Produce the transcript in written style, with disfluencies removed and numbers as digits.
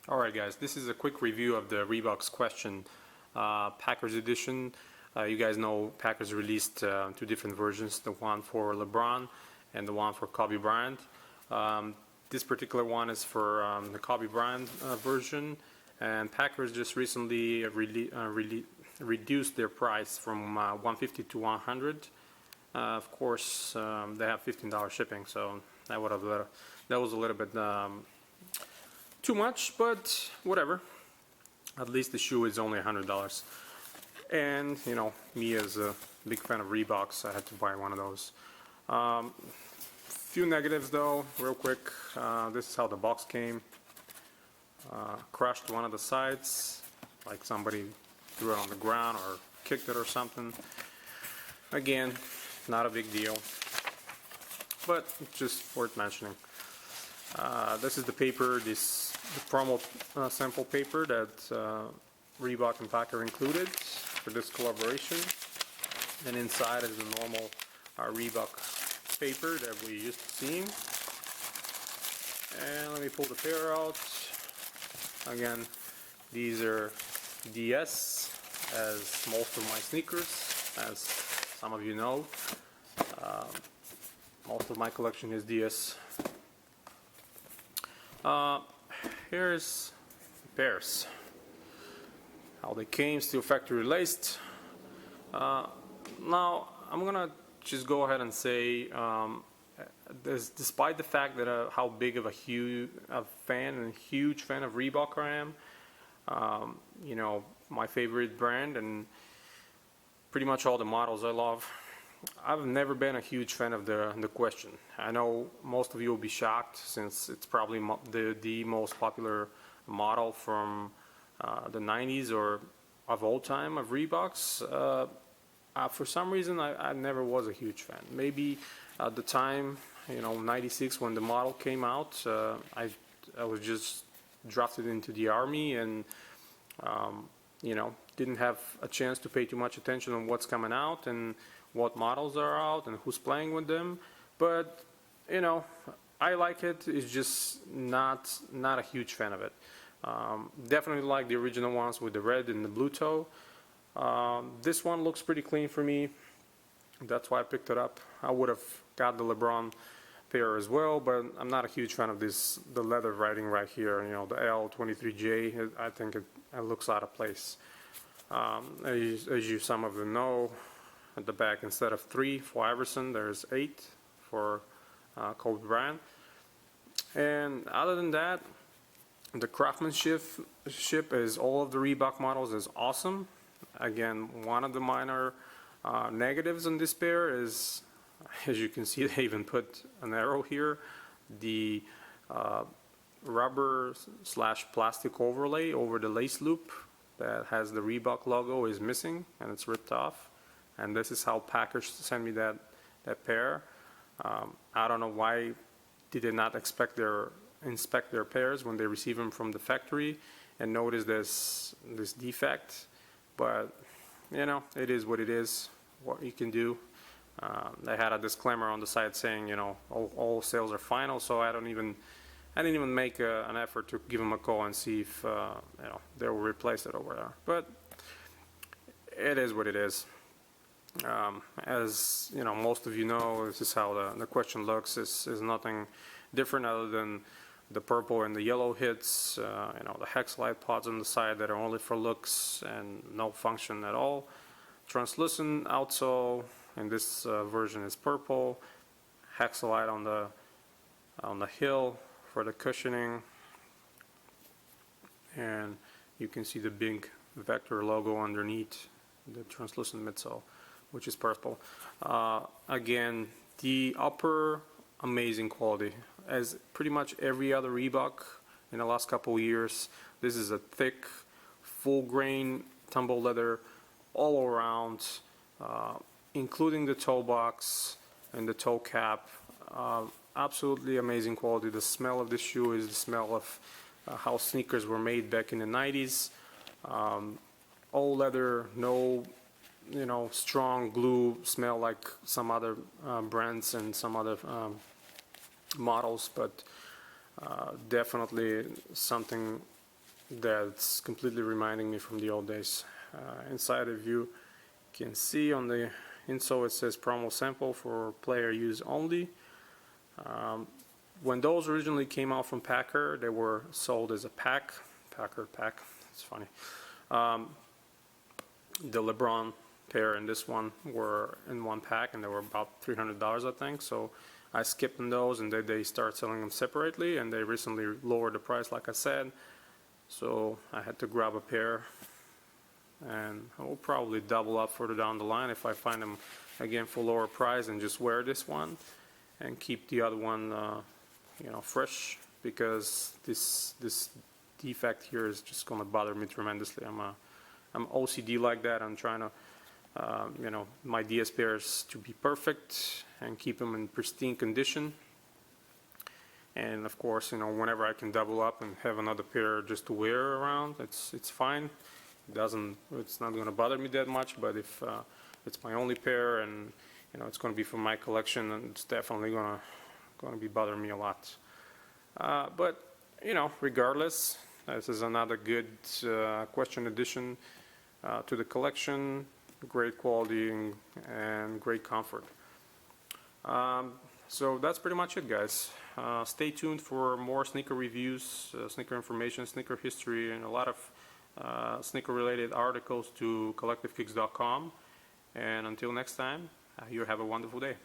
Alright guys, this is a quick review of the Reebok's Question Packers edition. You guys know Packers released two different versions, the one for LeBron and the one for Kobe Bryant. This particular one is for the Kobe Bryant version, and Packers just recently reduced their price from $150 to $100. Of course, they have $15 shipping, so that was a little bit too much, but whatever. At least the shoe is only $100. And, you know, me as a big fan of Reeboks, I had to buy one of those. Few negatives though, real quick. This is how the box came. Crushed one of the sides, like somebody threw it on the ground or kicked it or something. Again, not a big deal, but just worth mentioning. This is the paper, the promo sample paper that Reebok and Packer included for this collaboration, and inside is the normal Reebok paper that we used to seeing. And let me pull the pair out. Again, these are DS, as most of my sneakers, as some of you know. Most of my collection is DS. Here's pairs. How they came, still factory laced. Now I'm gonna just go ahead and say, despite the fact that how big of a huge fan of Reebok I am, you know, my favorite brand and pretty much all the models I love, I've never been a huge fan of the Question. I know most of you will be shocked, since it's probably the most popular model from the 90s or of all time of Reeboks. For some reason I never was a huge fan. Maybe at the time, you know, 96 when the model came out, I was just drafted into the army and you know, didn't have a chance to pay too much attention on what's coming out and what models are out and who's playing with them. But you know, I like it. It's just not a huge fan of it. Definitely like the original ones with the red and the blue toe. This one looks pretty clean for me. That's why I picked it up. I would have got the LeBron pair as well, but I'm not a huge fan of the leather writing right here. You know, the L23J. I think it looks out of place. As you some of them know, at the back, instead of 3 for Iverson, there's 8 for Kobe Bryant. And other than that, the craftsmanship is all of the Reebok models is awesome. Again, one of the minor negatives on this pair is, as you can see, they even put an arrow here. The rubber/plastic overlay over the lace loop that has the Reebok logo is missing, and it's ripped off. And this is how Packers sent me that pair. I don't know why did they not inspect their pairs when they receive them from the factory and notice this defect. But you know, it is what it is. What you can do. They had a disclaimer on the side saying, you know, all sales are final. So I didn't even make an effort to give them a call and see if you know, they will replace it over there. But it is what it is. As you know, most of you know, this is how the Question looks. Is nothing different other than the purple and the yellow hits. You know, the hex light pods on the side that are only for looks and no function at all. Translucent outsole, and this version is purple. Hex light on the heel for the cushioning, and you can see the big Vector logo underneath the translucent midsole, which is purple. Again, the upper, amazing quality. As pretty much every other Reebok in the last couple of years, this is a thick, full grain tumble leather all around, including the toe box and the toe cap. Absolutely amazing quality. The smell of this shoe is the smell of how sneakers were made back in the 90s. All leather, no, you know, strong glue smell like some other brands and some other models, but definitely something that's completely reminding me from the old days. Inside, if you can see on the insole, it says promo sample for player use only. When those originally came out from Packer, they were sold as a pack. Packer pack, it's funny. The LeBron pair and this one were in one pack, and they were about $300, I think. So I skipped on those, and they start selling them separately, and they recently lowered the price, like I said. So I had to grab a pair, and I will probably double up further down the line if I find them again for lower price, and just wear this one and keep the other one, fresh, because this defect here is just going to bother me tremendously. I'm OCD like that. I'm trying to, my DS pairs to be perfect and keep them in pristine condition. And of course, whenever I can double up and have another pair just to wear around, it's fine. It's not going to bother me that much. But if it's my only pair, and it's going to be for my collection, and it's definitely going to be bothering me a lot. But regardless, this is another good question addition to the collection. Great quality and great comfort. So that's pretty much it, guys. Stay tuned for more sneaker reviews, sneaker information, sneaker history, and a lot of sneaker-related articles to collectivekicks.com. And until next time, you have a wonderful day.